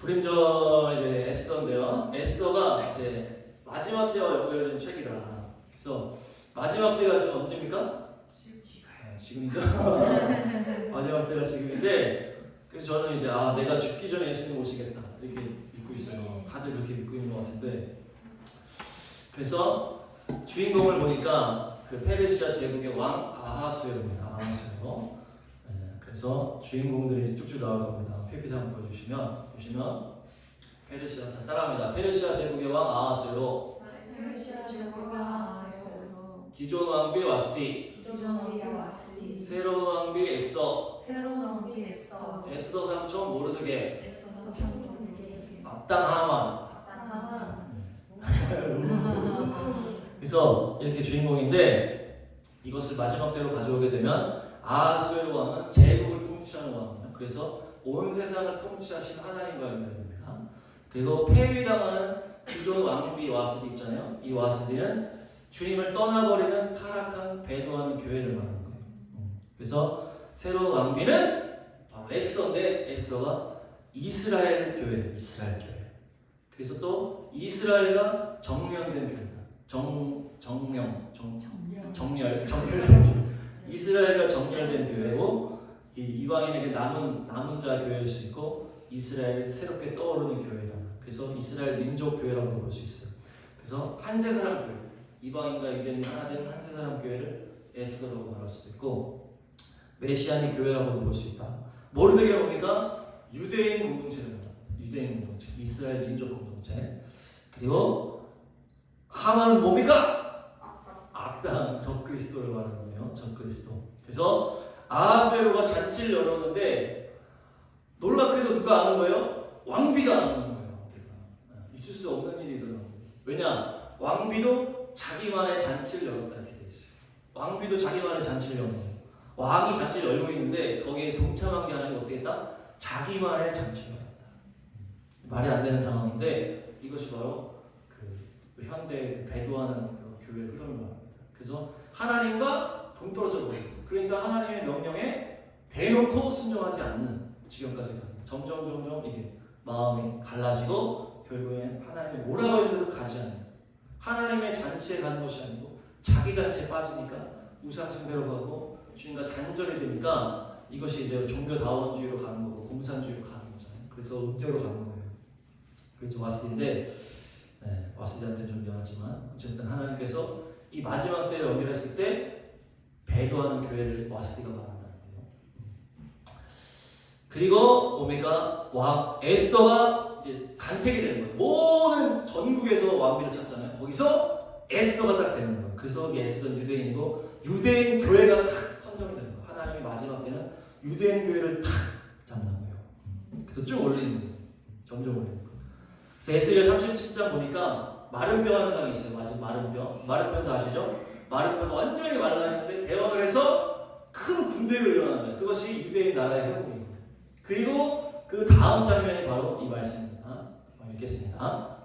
불임저 이제 에스더인데요. 에스더가 이제 마지막 때와 연결된 책이라. 그래서 마지막 때가 지금 언제입니까? 지금이죠. 마지막 때가 지금인데, 그래서 저는 이제 내가 죽기 전에 예수님 오시겠다 이렇게 믿고 있어요. 다들 그렇게 믿고 있는 것 같은데, 그래서 주인공을 보니까 그 페르시아 제국의 왕 아하수에로입니다. 아하수에로. 그래서 주인공들이 쭉쭉 나올 겁니다. PPT 한번 보시면 페르시아, 자 따라합니다. 페르시아 제국의 왕 아하수에로. 기존 왕비 와스디. 새로운 왕비 에스더. 에스더 삼촌 모르드게. 악당 하만. 그래서 이렇게 주인공인데, 이것을 마지막 때로 가져오게 되면 아하수에로 왕은 제국을 통치하는 왕이에요. 그래서 온 세상을 통치하신 하나님과 연결됩니다. 그리고 폐위당하는 기존 왕비 와스디 있잖아요. 이 와스디는 주님을 떠나버리는 타락한 배도하는 교회를 말하는 거예요. 그래서 새로운 왕비는 바로 에스더인데, 에스더가 이스라엘 교회. 그래서 또 이스라엘과 정령된 교회다. 정렬된 교회. 이스라엘과 정렬된 교회고, 이방인에게 남은 자 교회일 수 있고, 이스라엘이 새롭게 떠오르는 교회다. 그래서 이스라엘 민족 교회라고 볼 수 있어요. 그래서 한세 사람 교회, 이방인과 유대인이 하나 된 한세 사람 교회를 에스더라고 말할 수도 있고, 메시아닉 교회라고도 볼 수 있다. 모르드게가 뭡니까? 유대인 공동체를 말합니다. 유대인 공동체, 이스라엘 민족 공동체. 그리고 하만은 뭡니까? 악당 적그리스도를 말하는데요. 적그리스도. 그래서 아하수에로가 잔치를 열었는데, 놀랍게도 누가 아는 거예요? 왕비가 아는 거예요. 있을 수 없는 일이 일어나는 거예요. 왜냐? 왕비도 자기만의 잔치를 열었다 이렇게 돼 있어요. 왕비도 자기만의 잔치를 연 거예요. 왕이 잔치를 열고 있는데 거기에 동참한 게 아니고 어떻게 했다? 자기만의 잔치를 열었다. 말이 안 되는 상황인데, 이것이 바로 그 현대 배도하는 그런 교회 흐름을 말합니다. 그래서 하나님과 동떨어져 버리고, 그러니까 하나님의 명령에 대놓고 순종하지 않는 지경까지 갑니다. 점점 이게 마음이 갈라지고 결국엔 하나님의 뭐라고 하는 대로 가지 않는, 하나님의 잔치에 가는 것이 아니고 자기 잔치에 빠지니까 우상 숭배로 가고 주님과 단절이 되니까, 이것이 이제 종교다원주의로 가는 거고 공산주의로 가는 거잖아요. 그래서 음료로 가는 거예요. 그게 좀 와스디인데, 와스디한테는 좀 미안하지만 어쨌든 하나님께서 이 마지막 때를 연결했을 때 배도하는 교회를 와스디가 말한다는 거예요. 그리고 뭡니까? 왕 에스더가 이제 간택이 되는 거예요. 모든 전국에서 왕비를 찾잖아요. 거기서 에스더가 딱 되는 거예요. 그래서 에스더는 유대인이고, 유대인 교회가 탁 선정이 되는 거예요. 하나님이 마지막 때는 유대인 교회를 탁 잡는 거예요. 그래서 쭉 올리는 거예요. 점점 올리는 거예요. 그래서 에스겔 37장 보니까 마른 뼈 하는 사람이 있어요. 마른 뼈도 아시죠? 마른 뼈가 완전히 말라있는데 대원을 해서 큰 군대가 일어나는 거예요. 그것이 유대인 나라의 회복입니다. 그리고 그 다음 장면이 바로 이 말씀입니다. 읽겠습니다.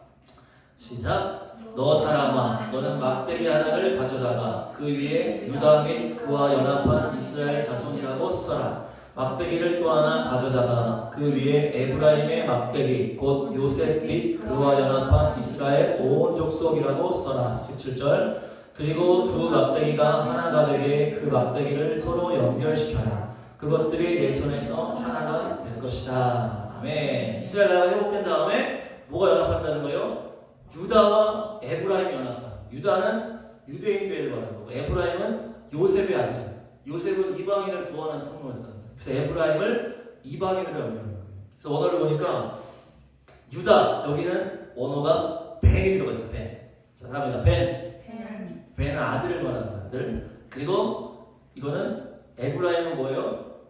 시작. 너 사람아, 너는 막대기 하나를 가져다가 그 위에 유다 및 그와 연합한 이스라엘 자손이라고 써라. 막대기를 또 하나 가져다가 그 위에 에브라임의 막대기 곧 요셉 및 그와 연합한 이스라엘 온 족속이라고 써라. 17절. 그리고 두 막대기가 하나가 되게 그 막대기를 서로 연결시켜라. 그것들이 내 손에서 하나가 될 것이다. 아멘. 이스라엘 나라가 회복된 다음에 뭐가 연합한다는 거예요? 유다와 에브라임이 연합한. 유다는 유대인 교회를 말하는 거고, 에브라임은 요셉의 아들이에요. 요셉은 이방인을 구원하는 통로였다. 그래서 에브라임을 이방인으로 연결하는 거예요. 그래서 원어를 보니까 유다, 여기는 원어가 벤이 들어가 있어요. 벤. 자, 다음입니다. 벤은 아들을 말하는 아들. 그리고 이거는 에브라임은 뭐예요?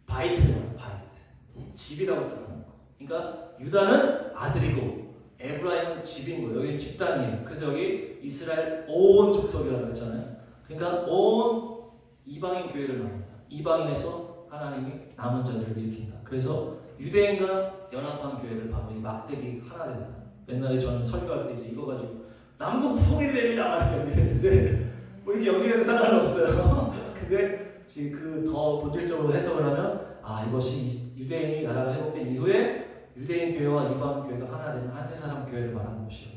바이트를 말해요. 바이트. 집이라고 뜻하는 거예요. 그러니까 유다는 아들이고 에브라임은 집인 거예요. 여기는 집단이에요. 그래서 여기 이스라엘 온 족속이라고 했잖아요. 그러니까 온 이방인 교회를 말합니다. 이방인에서 하나님이 남은 자들을 일으킨다. 그래서 유대인과 연합한 교회를 바로 이 막대기 하나 된다. 옛날에 저는 설교할 때 이제 이거 가지고 남북 통일이 됩니다 이렇게 연기했는데, 뭐 이렇게 연기해도 상관은 없어요. 근데 지금 그 더 본질적으로 해석을 하면, 이것이 유대인이 나라가 회복된 이후에 유대인 교회와 이방 교회가 하나 되는 한 세 사람 교회를 말하는 것이에요.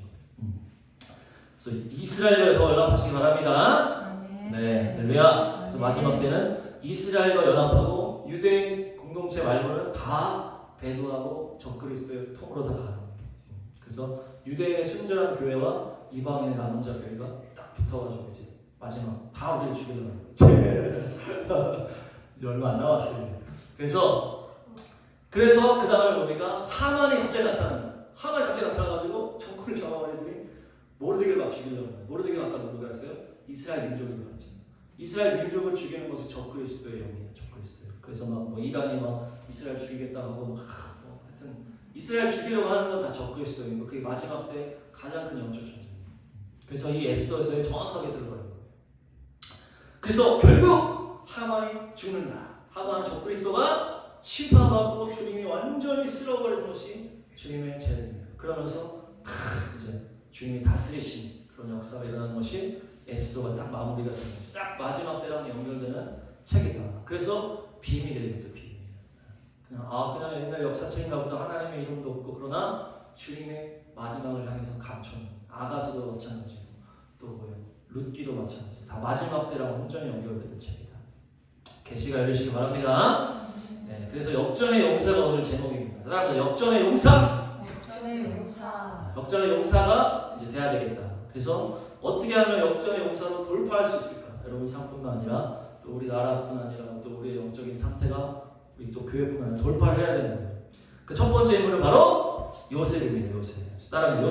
그래서 이스라엘과 더 연합하시기 바랍니다. 네, 할렐루야. 그래서 마지막 때는 이스라엘과 연합하고 유대인 공동체 말고는 다 배도하고 적그리스도의 통으로 다 가는 거예요. 그래서 유대인의 순전한 교회와 이방인의 남은 자 교회가 딱 붙어가지고 이제 마지막 다 우리를 죽이려고 합니다. 이제 얼마 안 남았어요. 그래서 그 다음에 보니까 하만이 갑자기 나타나가지고 정권을 잡아버리더니 모르드게를 막 죽이려고 합니다. 모르드게가 아까 누구가 했어요? 이스라엘 민족을 그랬죠. 이스라엘 민족을 죽이는 것이 적그리스도의 영이에요. 적그리스도예요. 그래서 막 이란이 막 이스라엘 죽이겠다 하고 하여튼 이스라엘 죽이려고 하는 건 다 적그리스도인 거. 그게 마지막 때 가장 큰 영적 전쟁이에요. 그래서 이 에스더에서에 정확하게 들어가는 거예요. 그래서 결국 하만이 죽는다. 하만 적그리스도가 심판받고 주님이 완전히 쓸어버리는 것이 주님의 재림이에요. 그러면서 이제 주님이 다스리신 그런 역사가 일어나는 것이 에스더가 딱 마무리가 되는 것이 딱 마지막 때랑 연결되는 책이다. 그래서 비밀이에요. 비밀. 그냥 옛날 역사책인가 보다 하나님의 이름도 없고 그러나 주님의 마지막을 향해서 감춰놓은 아가서도 마찬가지고 또 룻기도 마찬가지고 다 마지막 때랑 완전히 연결되는 책이다. 계시가 열리시기 바랍니다. 네, 그래서 역전의 용사가 오늘 제목입니다. 사랑하는 역전의 용사. 역전의 용사가 이제 돼야 되겠다. 그래서 어떻게 하면 역전의 용사로 돌파할 수 있을까? 여러분 삶뿐만 아니라 또 우리 나라뿐 아니라 또 우리의 영적인 상태가 우리 또 교회뿐만 아니라 돌파를 해야 되는 거예요. 그 첫 번째 인물은 바로 요셉입니다. 요셉. 따라하면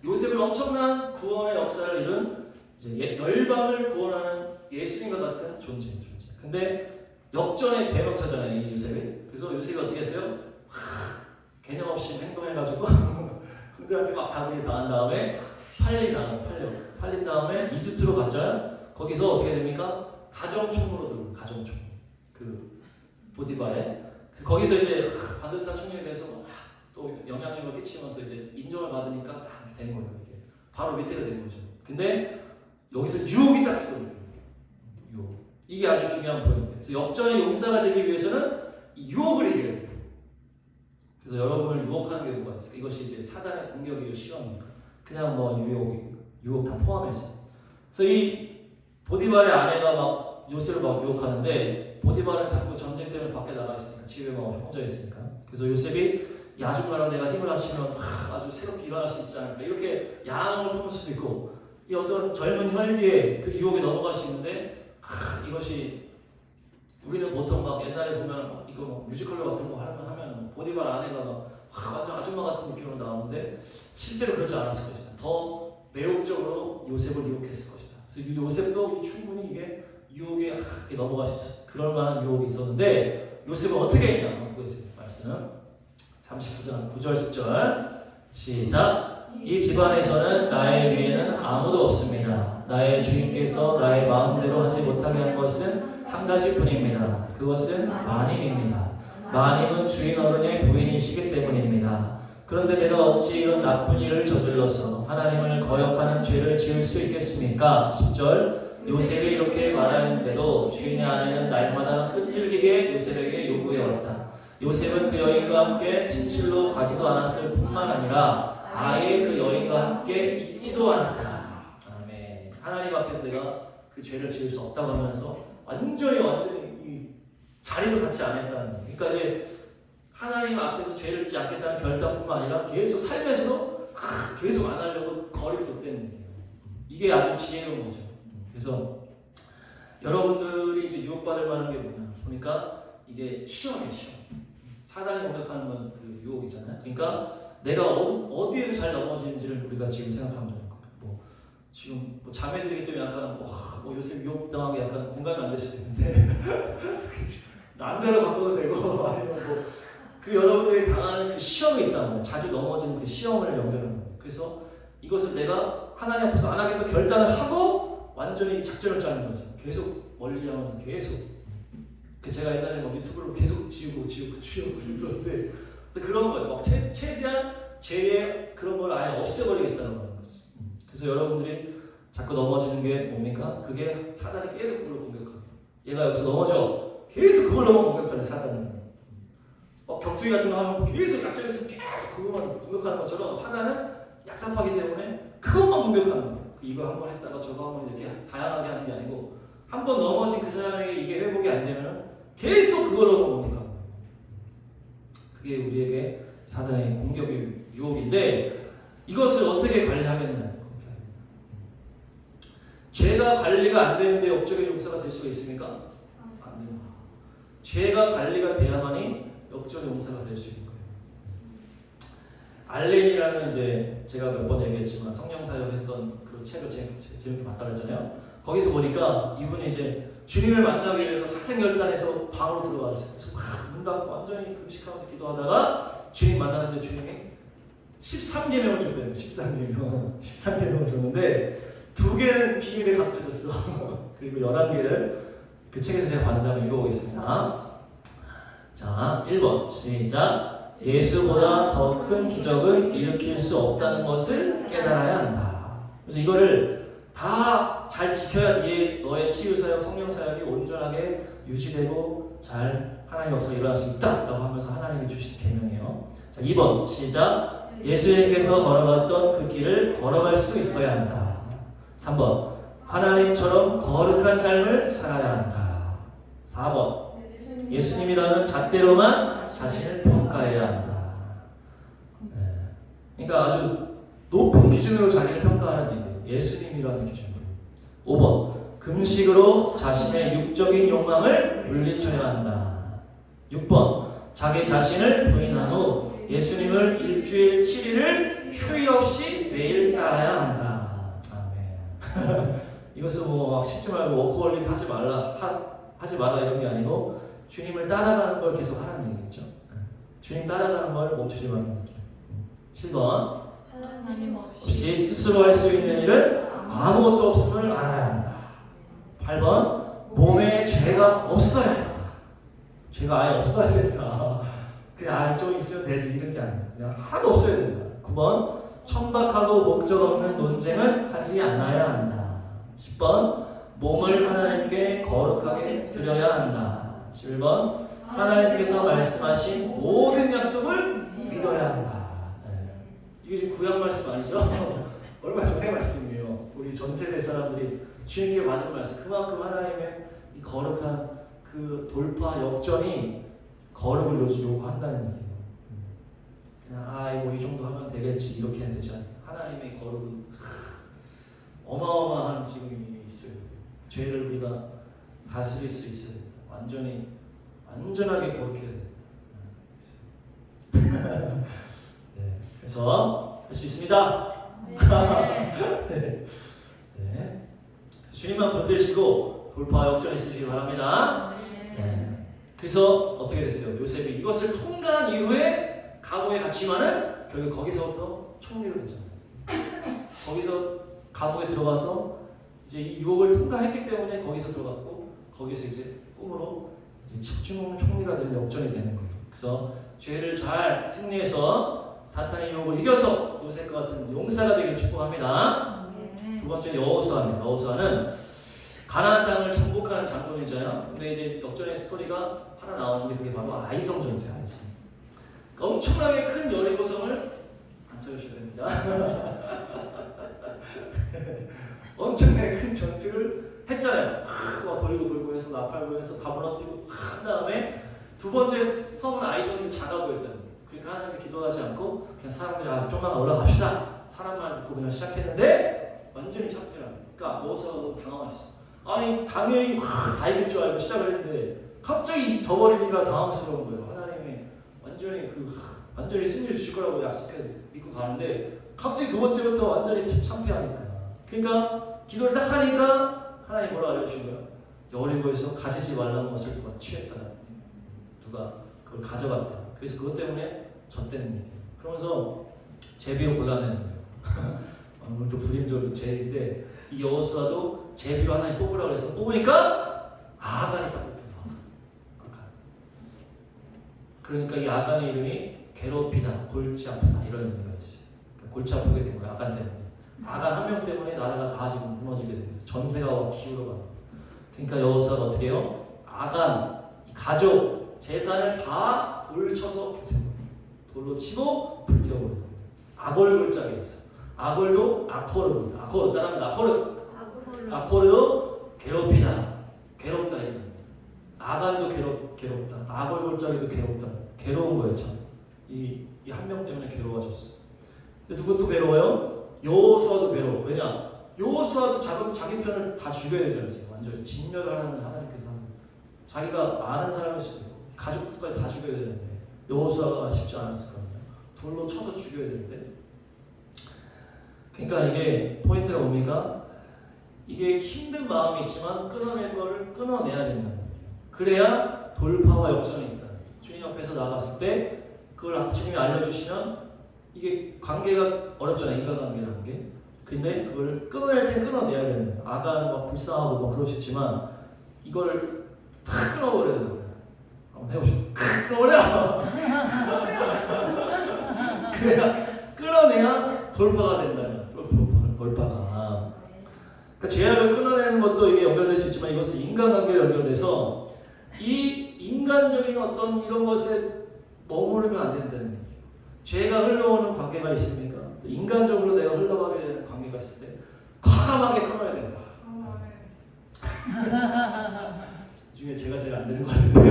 요셉은 엄청난 구원의 역사를 이룬 이제 열방을 구원하는 예수님과 같은 존재예요. 근데 역전의 대명사잖아요, 이 요셉이. 그래서 요셉이 어떻게 했어요? 개념 없이 행동해가지고 그들한테 막 다그리 당한 다음에 팔린 다음에 이집트로 갔죠. 거기서 어떻게 됩니까? 가정총무로 들어오는 가정총. 그 보디발에. 그래서 거기서 이제 반듯한 총리에 대해서 또 영향력을 끼치면서 이제 인정을 받으니까 딱 된 거예요. 이게 바로 밑에가 된 거죠. 근데 여기서 유혹이 딱 들어오는 거예요. 유혹. 이게 아주 중요한 포인트예요. 그래서 역전의 용사가 되기 위해서는 이 유혹을 이겨야 돼요. 그래서 여러분을 유혹하는 게 뭐가 있어요? 이것이 이제 사단의 공격이고 시험입니다. 그냥 유혹 다 포함해서. 그래서 이 보디발의 아내가 막 요셉을 막 유혹하는데 보디발은 자꾸 전쟁 때문에 밖에 나가 있으니까 집에 막 혼자 있으니까. 그래서 요셉이 야중간에 내가 힘을 합치면 아주 새롭게 일어날 수 있지 않을까 이렇게 야망을 품을 수도 있고 이 어떤 젊은 혈기에 그 유혹에 넘어갈 수 있는데 이것이 우리는 보통 막 옛날에 보면 이거 막 뮤지컬 같은 거 하면 보디발 아내가 막 완전 아줌마 같은 느낌으로 나오는데 실제로 그렇지 않았을 것이다. 더 매혹적으로 요셉을 유혹했을 것이다. 그래서 요셉도 충분히 이게 유혹에 넘어갈 수 있었다. 그럴 만한 유혹이 있었는데 요셉은 어떻게 했냐? 한번 보겠습니다. 말씀 39장 9절 10절 시작. 이 집안에서는 나의 위에는 아무도 없습니다. 나의 주인께서 나의 마음대로 하지 못하게 한 것은 한 가지뿐입니다. 그것은 마님입니다. 마님은 주인 어른의 부인이시기 때문입니다. 그런데 내가 어찌 이런 나쁜 일을 저질러서 하나님을 거역하는 죄를 지을 수 있겠습니까? 10절 요셉이 이렇게 말하였는데도 주인의 아내는 날마다 끈질기게 요셉에게 요구해왔다. 요셉은 그 여인과 함께 진실로 가지도 않았을 뿐만 아니라 아예 그 여인과 함께 있지도 않았다. 아멘. 하나님 앞에서 내가 그 죄를 지을 수 없다고 하면서 완전히 이 자리도 같이 안 했다는 거예요. 그러니까 이제 하나님 앞에서 죄를 짓지 않겠다는 결단뿐만 아니라 계속 삶에서도 계속 안 하려고 거리를 뒀다는 얘기예요. 이게 아주 지혜로운 거죠. 그래서 여러분들이 이제 유혹받을 만한 게 뭐냐? 보니까 이게 시험이에요, 시험. 사단이 공격하는 건 그 유혹이잖아요. 그러니까 내가 어디에서 잘 넘어지는지를 우리가 지금 생각하면 되는 거예요. 지금 자매들이기 때문에 약간 요새 유혹당하게 약간 공감이 안 될 수도 있는데 남자로 바꿔도 되고 아니면 그 여러분들이 당하는 그 시험이 있다는 거예요. 자주 넘어지는 그 시험을 연결하는 거예요. 그래서 이것을 내가 하나님 앞에서 안 하겠다 결단을 하고 완전히 작전을 짜는 거죠. 계속 멀리 하면서 계속. 제가 옛날에 유튜브로 계속 지우고 그랬었는데 그런 거예요. 막 최대한 죄의 그런 걸 아예 없애버리겠다는 거예요. 그래서 여러분들이 자꾸 넘어지는 게 뭡니까? 그게 사단이 계속 그걸 공격합니다. 얘가 여기서 넘어져. 계속 그걸 넘어 공격하는 사단이. 격투기 같은 거 하면 계속 약점에서 계속 그것만 공격하는 것처럼 사단은 약삭하기 때문에 그것만 공격하는 거예요. 이거 한 번 했다가 저거 한 번 이렇게 다양하게 하는 게 아니고 한 번 넘어진 그 사람에게 이게 회복이 안 되면 계속 그걸로 공격하는 거예요. 그게 우리에게 사단의 공격의 유혹인데 이것을 어떻게 관리하겠냐? 죄가 관리가 안 되는데 역적의 용사가 될 수가 있습니까? 안 됩니다. 죄가 관리가 돼야만이 역적의 용사가 될 수 있는 거예요. 알렌이라는 이제 제가 몇 번 얘기했지만 성령사역했던 그 책을 재밌게 봤다 그랬잖아요. 거기서 보니까 이분이 이제 주님을 만나기 위해서 사생결단에서 방으로 들어왔어요. 그래서 문 닫고 완전히 금식하면서 기도하다가 주님 만나는데 주님이 13계명을 줬대요. 13계명을 줬는데 2개는 비밀에 감춰졌어. 그리고 11개를 그 책에서 제가 받은 다음에 읽어보겠습니다. 자, 1번 시작. 예수보다 더 큰 기적은 일으킬 수 없다는 것을 깨달아야 한다. 그래서 이거를 다 잘 지켜야 너의 치유사역, 성령사역이 온전하게 유지되고 잘 하나님 역사가 일어날 수 있다라고 하면서 하나님이 주신 계명이에요. 자, 2번 시작. 예수님께서 걸어갔던 그 길을 걸어갈 수 있어야 한다. 3번 하나님처럼 거룩한 삶을 살아야 한다. 4번 예수님이라는 잣대로만 자신을 평가해야 한다. 그러니까 아주 높은 기준으로 자기를 평가하는 얘기예요. 예수님이라는 기준으로. 5번 금식으로 자신의 육적인 욕망을 물리쳐야 한다. 6번 자기 자신을 부인한 후 예수님을 일주일 7일을 휴일 없이 매일 따라야 한다. 아멘. 이것은 막 쉽지 말고 워커홀릭 하지 마라 이런 게 아니고 주님을 따라가는 걸 계속 하라는 얘기겠죠. 주님 따라가는 걸 멈추지 말라는 얘기죠. 7번 하나님 없이 스스로 할 수 있는 일은 아무것도 없음을 알아야 한다. 8번 몸에 죄가 없어야 한다. 죄가 아예 없어야 된다. 그냥 아예 좀 있으면 되지 이런 게 아니야. 그냥 하나도 없어야 된다. 9번 천박하고 목적 없는 논쟁은 하지 않아야 한다. 10번 몸을 하나님께 거룩하게 드려야 한다. 11번 하나님께서 말씀하신 모든 약속을 믿어야 한다. 이게 지금 구약 말씀 아니죠? 얼마 전의 말씀이에요. 우리 전 세대 사람들이 주님께 받은 말씀. 그만큼 하나님의 이 거룩한 그 돌파 역전이 거룩을 요구한다는 얘기예요. 그냥 이거 이 정도 하면 되겠지 이렇게 되지 않아요. 하나님의 거룩은 어마어마한 지금이 있어야 돼요. 죄를 우리가 다스릴 수 있어야 돼요. 완전하게 거룩해야 돼요. 네, 그래서 할 수 있습니다. 네. 네. 주님만 붙드시고 돌파 역전 있으시기 바랍니다. 네. 그래서 어떻게 됐어요? 요셉이 이것을 통과한 이후에 감옥에 갇히면은 결국 거기서부터 총리로 되잖아요. 거기서 감옥에 들어가서 이제 이 유혹을 통과했기 때문에 거기서 들어갔고 거기서 이제 꿈으로 이제 집중 총리가 되는 역전이 되는 거예요. 그래서 죄를 잘 승리해서 사탄의 유혹을 이겨서 요셉과 같은 용사가 되길 축복합니다. 두 번째 여호수아입니다. 여호수아는 가나안 땅을 정복하는 장군이잖아요. 근데 이제 역전의 스토리가 하나 나오는데 그게 바로 아이성 전투예요. 아이성. 엄청나게 큰 여리고성을 안 쳐주셔야 됩니다. 엄청나게 큰 전투를 했잖아요. 막 돌고 해서 나팔고 해서 다 무너뜨리고 한 다음에 두 번째 성은 아이성이 작아 보였다는 거예요. 그러니까 하나님께 기도하지 않고 그냥 사람들이 좀만 올라갑시다. 사람 말 듣고 그냥 시작했는데 완전히 참패라는 거예요. 그러니까 여호수아가 당황했어. 아니 당연히 다 이길 줄 알고 시작을 했는데 갑자기 져버리니까 당황스러운 거예요. 하나님이 완전히 승리를 주실 거라고 약속해 믿고 가는데 갑자기 두 번째부터 완전히 참패하니까. 그러니까 기도를 딱 하니까 하나님 뭐라고 알려주신 거예요? 여리고에서 가지지 말라는 것을 누가 취했다. 누가 그걸 가져갔다. 그래서 그것 때문에 졌다는 얘기예요. 그러면서 제비로 골라내는 거예요. 오늘도 불임절도 제비인데 이 여호수아도 제비로 하나님 뽑으라고 해서 뽑으니까 아간이 딱 뽑혀요. 아간. 그러니까 이 아간의 이름이 괴롭히다, 골치 아프다 이런 의미가 있어요. 그러니까 골치 아프게 된 거예요. 아간 때문에. 아간 한 명 때문에 나라가 다 지금 무너지게 된 거예요. 전세가 기울어가는. 그러니까 여호수아가 어떻게 해요? 아간, 가족, 재산을 다 돌 쳐서 불태워버려. 돌로 치고 불태워버려. 아골골짜기가 있어. 아골도 아코르. 아코르 따라하면 아코르도 괴롭히다. 괴롭다 이런. 아간도 괴롭다. 아골골짜기도 괴롭다. 괴로운 거예요 참. 이 한 명 때문에 괴로워졌어. 근데 누구 또 괴로워요? 여호수아도 괴로워. 왜냐? 여호수아도 자기 편을 다 죽여야 되잖아요. 지금 완전히 진멸을 하는 하나님께서 하는. 자기가 아는 사람일 수도 있고 가족들까지 다 죽여야 되는데 여호수아가 쉽지 않았을 거예요. 돌로 쳐서 죽여야 되는데. 그러니까 이게 포인트가 뭡니까? 이게 힘든 마음이 있지만 끊어낼 거를 끊어내야 된다는 거예요. 그래야 돌파와 역전이 있다. 주님 앞에서 나갔을 때 그걸 주님이 알려주시면 이게 관계가 어렵잖아요. 인간관계라는 게. 근데 그걸 끊어낼 때 끊어내야 되는 거예요. 아가는 막 불쌍하고 막 그러시지만 이걸 탁 끊어버려야 되는 거예요. 한번 해보시죠. 끊어버려! 그래야 끊어내야 돌파가 된다는 거예요. 돌파가. 그러니까 죄악을 끊어내는 것도 이게 연결될 수 있지만 이것은 인간관계에 연결돼서 이 인간적인 어떤 이런 것에 머무르면 안 된다는 얘기예요. 죄가 흘러오는 관계가 있습니까? 또 인간적으로 내가 흘러가게 되는 관계가 있을 때 과감하게 끊어야 된다. 이 중에 제가 제일 안 되는 것 같은데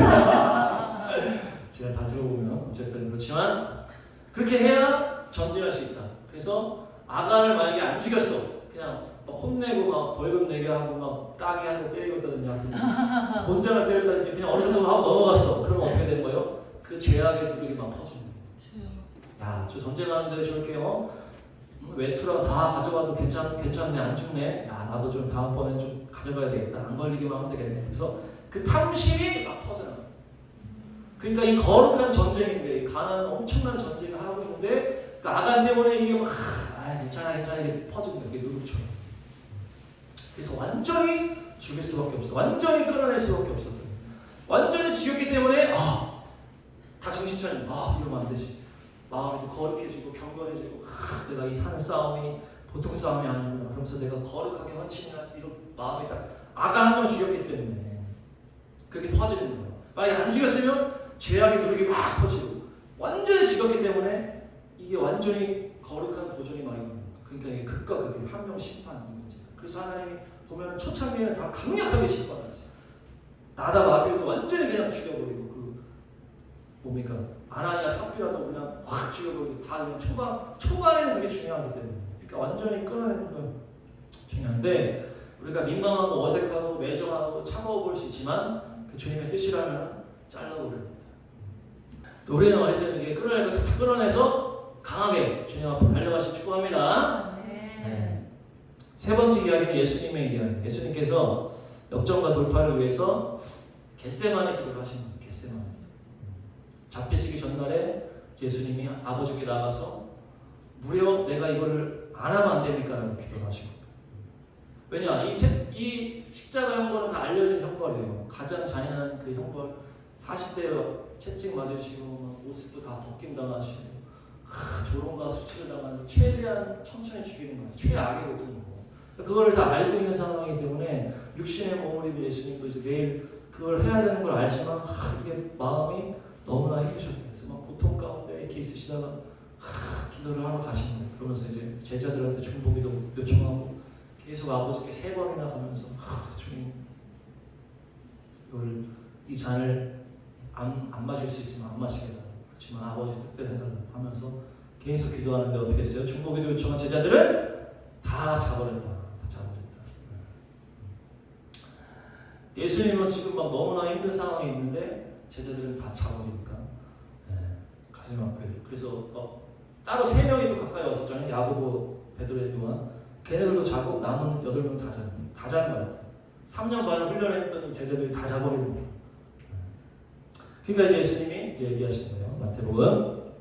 제가 다 들어보면 어쨌든 그렇지만 그렇게 해야 전진할 수 있다. 그래서 아간을 만약에 안 죽였어. 그냥 막 혼내고 막 벌금 내게 하고 막 따게 하고 때리겠다든지 곤장을 때렸다든지 그냥 어느 정도 하고 넘어갔어. 그러면 어떻게 되는 거예요? 그 죄악의 누룩이 막 퍼지는 거예요. 야, 저 전쟁하는데 저렇게 외투랑 다 가져가도 괜찮네, 안 죽네. 야, 나도 좀 다음번엔 좀 가져가야 되겠다. 안 걸리기만 하면 되겠네. 그래서 그 탐심이 막 퍼져나가요. 그러니까 이 거룩한 전쟁인데, 가난 엄청난 전쟁을 하고 있는데, 그 아간 때문에 이게 막, 괜찮아, 이게 퍼지는 거예요. 이게 누룩처럼. 그래서 완전히 죽일 수밖에 없어. 완전히 끌어낼 수밖에 없어. 완전히 죽였기 때문에, 다 정신 차리면, 이러면 안 되지. 마음이 거룩해지고 경건해지고 내가 이 사는 싸움이 보통 싸움이 아니구나. 그러면서 내가 거룩하게 헌신해야지 이런 마음이 딱 아가 한 명 죽였기 때문에 그렇게 퍼지는 거예요. 만약에 안 죽였으면 죄악의 누룩이 막 퍼지고 완전히 죽였기 때문에 이게 완전히 거룩한 도전이 막 있는 거예요. 그러니까 이게 극과 극이 한 명 심판 이 문제가. 그래서 하나님이 보면은 초창기에는 다 강력하게 심판하지. 나답 아비도 완전히 그냥 죽여버리고 뭡니까? 아나니아 삽비라도 그냥 확 죽여버리고 다 그냥 초반에는 그게 중요하기 때문에 그러니까 완전히 끊어내는 건 중요한데 우리가 민망하고 어색하고 매정하고 차가워 보일 수 있지만 그 주님의 뜻이라면 잘라버려야 됩니다. 또 우리는 하여튼 이게 끊어내고 탁 끊어내서 강하게 주님 앞에 달려가시기 축복합니다. 네. 세 번째 이야기는 예수님의 이야기. 예수님께서 역전과 돌파를 위해서 겟세마네 기도를 하신 거예요. 겟세마네. 잡히시기 전날에 예수님이 아버지께 나가서 무려 내가 이거를 안 하면 안 됩니까? 라고 기도를 하시고. 왜냐? 이 십자가 형벌은 다 알려진 형벌이에요. 가장 잔인한 그 형벌 40대 채찍 맞으시고 옷도 다 벗김당하시고 조롱과 수치를 당하는 최대한 천천히 죽이는 거예요. 최악의 고통이고. 그걸 다 알고 있는 상황이기 때문에 육신의 몸을 입은 예수님도 이제 매일 그걸 해야 되는 걸 알지만 이게 마음이 너무나 힘드셨대요. 그래서 막 고통 가운데 이렇게 있으시다가 기도를 하러 가시는 거예요. 그러면서 이제 제자들한테 중보기도 요청하고 계속 아버지께 3번이나 가면서 주님 이 잔을 안 마실 수 있으면 안 마시게 해달라고 그렇지만 아버지 뜻대로 해달라고 하면서 계속 기도하는데 어떻게 했어요? 중보기도 요청한 제자들은 다 자버렸다. 예수님은 지금 막 너무나 힘든 상황이 있는데 제자들은 다 자버리니까 가슴이 아프요. 그래서 따로 3명이 또 가까이 왔었잖아요. 야고보, 베드로, 요한. 걔네들도 자고 남은 8명 다 자는 것 같아요. 3년 반을 훈련했던 이 제자들이 다 자버리는 거예요. 그러니까 이제 예수님이 이제 얘기하시는 거예요. 마태복음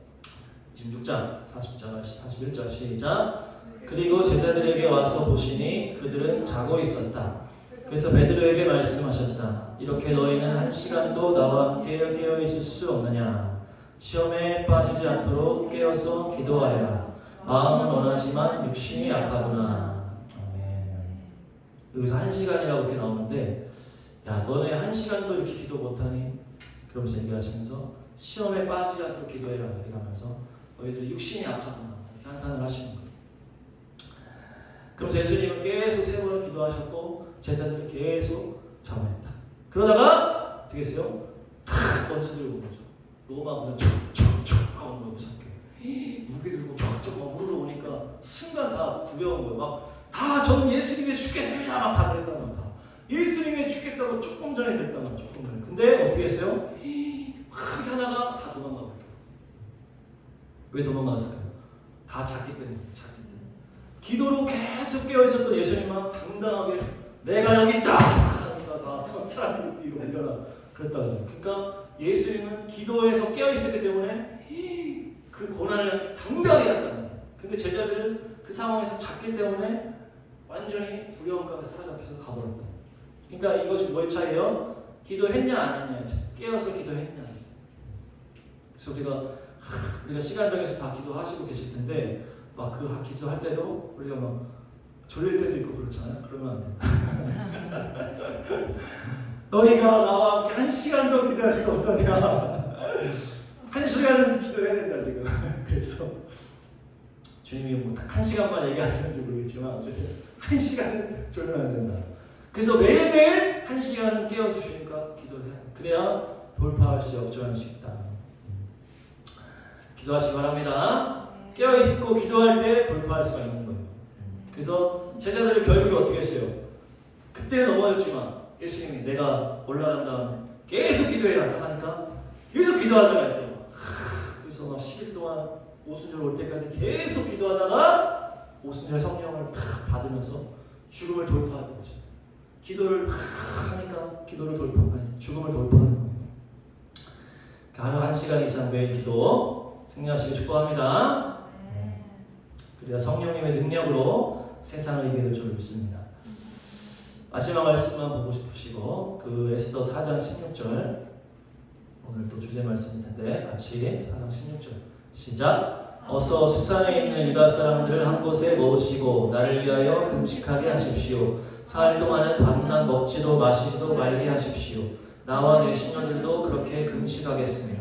26장 40절 41절 시작. 그리고 제자들에게 와서 보시니 그들은 자고 있었다. 그래서 베드로에게 말씀하셨다. 이렇게 너희는 1시간도 나와 함께 깨어 있을 수 없느냐. 시험에 빠지지 않도록 깨어서 기도하여라. 마음은 원하지만 육신이 약하구나. 아멘. 여기서 1시간이라고 이렇게 나오는데 야 너네 1시간도 이렇게 기도 못하니? 그러면서 얘기하시면서 시험에 빠지지 않도록 기도해라 이러면서 너희들이 육신이 약하구나 이렇게 한탄을 하시는 거예요. 그러면서 예수님은 계속 3번을 기도하셨고 제자들은 계속 자원했다. 그러다가 어떻게 했어요? 탁 원수 들고 온 거죠. 로마 무슨 촉촉촉 하고 온 거예요. 무섭게 무게 들고 촉촉 막 우르르 오니까 순간 다 두려운 거예요. 막 다 저는 예수님이 죽겠습니다 막 다 그랬단 말이야. 예수님이 죽겠다고 조금 전에 그랬단 말이야. 조금 전에. 근데 어떻게 했어요? 막 하다가 다 도망가 버려요. 왜 도망갔을까요? 다 잤기 때문에. 기도로 계속 깨어있었던 예수님은 당당하게 내가 여기 있다 하니까 다 사람들 뒤로 밀려나 그랬다고 하죠. 그러니까 예수님은 기도에서 깨어있었기 때문에 그 고난을 당당하게 했다는 거예요. 근데 제자들은 그 상황에서 잤기 때문에 완전히 두려움 가운데 사로잡혀서 가버렸다. 그러니까 이것이 뭐의 차이예요? 기도했냐 안 했냐, 깨어서 기도했냐. 그래서 우리가 시간 정해서 다 기도하시고 계실 텐데 막 그 기도할 때도 우리가 막 졸릴 때도 있고 그렇잖아요. 그러면 안 된다. 너희가 나와 함께 1시간 더 기도할 수 없더냐. 1시간은 기도해야 된다 지금. 그래서 주님이 뭐 딱 1시간만 얘기하시는지 모르겠지만 1시간은 졸면 안 된다. 그래서 매일매일 1시간은 깨어서 주니까 기도를 해야 돼. 그래야 돌파할 수 역전할 수 있다. 기도하시기 바랍니다. 깨어있고 기도할 때 돌파할 수가 있는 거예요. 그래서 제자들이 결국에 어떻게 했어요? 그때 넘어졌지만 예수님이 내가 올라간 다음에 계속 기도해라 하니까 계속 기도하잖아요. 그래서 막 10일 동안 오순절 올 때까지 계속 기도하다가 오순절 성령을 탁 받으면서 죽음을 돌파하는 거죠. 기도를 하니까 기도를 돌파하는 죽음을 돌파하는 거예요. 하루 1시간 이상 매일 기도 승리하시길 축복합니다. 그래야 성령님의 능력으로 세상을 이기게 될 줄 믿습니다. 마지막 말씀만 보고 싶으시고 그 에스더 4장 16절 오늘 또 주제 말씀일 텐데 같이 4장 16절 시작. 어서 수산에 있는 유다 사람들을 한 곳에 모으시고 나를 위하여 금식하게 하십시오. 사흘 동안은 밤낮 먹지도 마시지도 말게 하십시오. 나와 내 시녀들도 그렇게 금식하겠습니다.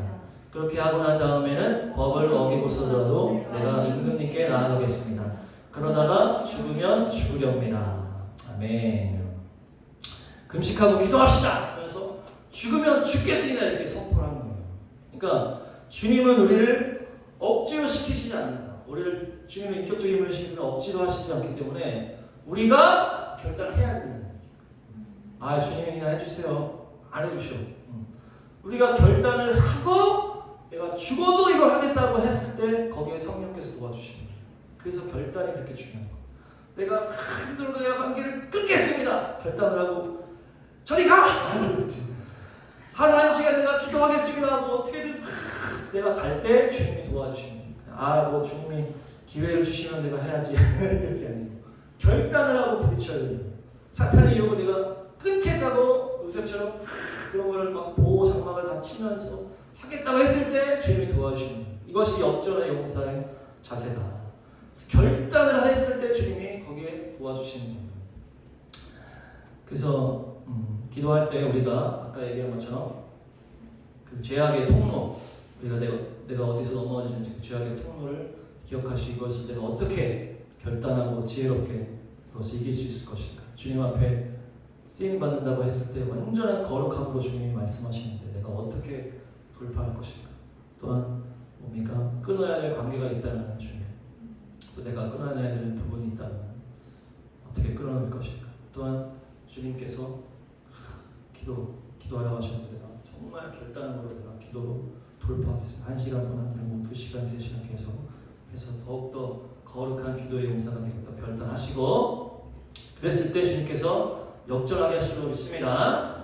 그렇게 하고 난 다음에는 법을 어기고서라도 내가 임금님께 나아가겠습니다. 그러다가 죽으면 죽으렵니다. 아멘. 금식하고 기도합시다. 그래서 죽으면 죽겠습니다. 이렇게 선포를 하는 거예요. 그러니까 주님은 우리를 억지로 시키시지 않는다. 우리를 주님의 인격적인 힘을 시키면 억지로 하시지 않기 때문에 우리가 결단을 해야 된다는 거예요. 아 주님이 그냥 해주세요. 안 해주셔. 우리가 결단을 하고 내가 죽어도 이걸 하겠다고 했을 때 거기에 성령께서 도와주시는 거예요. 그래서 결단이 그렇게 중요한 거예요. 내가 힘들어도 내가 관계를 끊겠습니다. 결단을 하고 저리 가! 하루 1시간 내가 기도하겠습니다. 뭐 어떻게든 내가 갈 때 주님이 도와주시는 거예요. 아 뭐 주님이 기회를 주시면 내가 해야지 이렇게 아니고 결단을 하고 부딪혀야 돼요. 사탄의 유혹을 내가 끊겠다고 요셉처럼 그런 거를 막 보호 장막을 다 치면서 하겠다고 했을 때 주님이 도와주시는 거예요. 이것이 역전의 용사의 자세다. 결단을 했을 때 주님이 거기에 도와주시는 거예요. 그래서 기도할 때 우리가 아까 얘기한 것처럼 그 죄악의 통로 우리가 내가 어디서 넘어지는지 그 죄악의 통로를 기억하시고 이것을 내가 어떻게 결단하고 지혜롭게 그것을 이길 수 있을 것인가. 주님 앞에 쓰임 받는다고 했을 때 완전한 거룩함으로 주님이 말씀하시는데 내가 어떻게 돌파할 것인가. 또한 우리가 끊어야 될 관계가 있다는 주님, 또 내가 끊어야 될 부분이 있다면 어떻게 끊어낼 것인가. 또한 주님께서 기도하라고 하셨는데 내가 정말 결단으로 내가 기도로 돌파하겠습니다. 1시간 동안 그리고 2시간, 3시간 계속 해서 더욱더 거룩한 기도의 용사가 되겠다 결단하시고 그랬을 때 주님께서 역전하게 하실 줄 믿습니다.